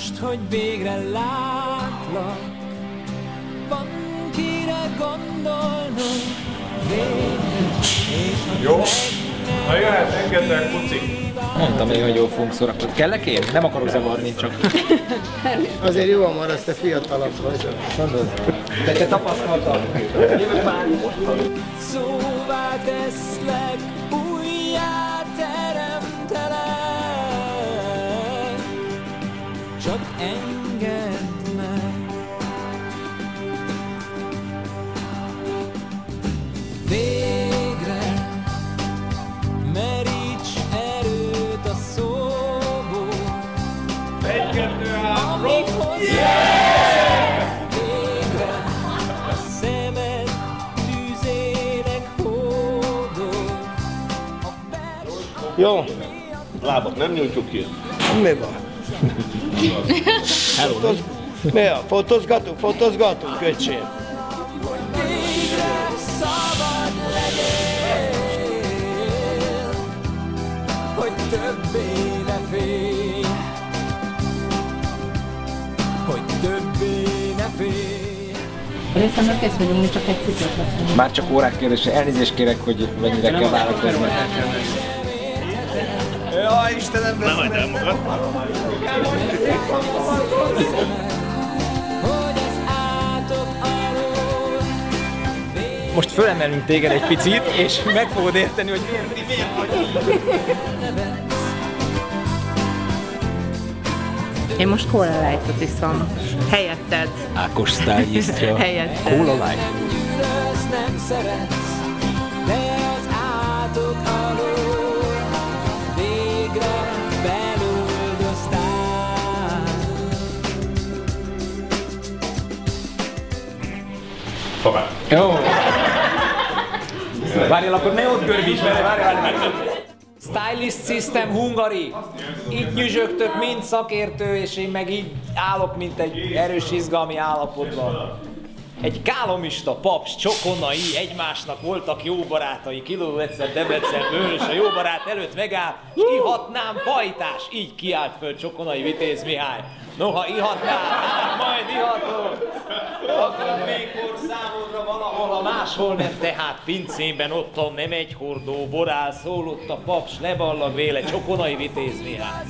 Most, hogy végre látlak, van kire gondolnom. Jó? Na jöhet, engednek, puci! Mondtam én, hogy jól fogunk szórakozni. Kellek én? Nem akarok zavarni, csak... Azért jó van, azt te fiatalabb vagy. Mondod? De te tapasztaltad. Jövök már most. Szóvá teszlek, újjá teremtelek. Csak engedd meg. Végre meríts erőt a szóból. 1, 2, 3, Amíg hozzá végre a szemed tüzének hódol. A belső Jó, lábak nem nyújtjuk ki. Mi van? Mi a? Fotózgatunk, öcsém. végre szabad legyél, hogy többé ne félj, hogy többé ne félj. Részemről kész vagyunk, mi csak egy cipőt leszünk. Már csak órák kérdése. Elnézést kérek, hogy mennyire kell várakozni. Jaj, Istenem, Nem majd elmagad. Hogy az átok alól Most fölemelünk téged egy picit, és meg fogod érteni, hogy miért vagy így. Én most Cola Light-ot iszom. Helyetted. Ákos sztájlisztja. Helyetted. Cola Light. gyűlölsz, nem szeretsz, de az átok alól végre belüldöztál. Tovább. Jó. Várjál, akkor ne ott görbíts vele, várjál. Stylist System Hungary. Itt nyüzsögtök, mind szakértő, és én meg így állok, mint egy erős izgalmi állapotban. Egy kálomista paps, csokonai egymásnak voltak jó barátai, kiló egyszer Debrecenből, és a jó barát előtt megáll, és ihatnám pajtás, így kiált föl Csokonai Vitéz Mihály. Noha ihatnál, hát majd ihatom, akkor mikor számodra valahol, a máshol nem, tehát pincénben otthon nem egy hordó borál, szólott a paps, ne ballag véle, Csokonai Vitéz Mihály.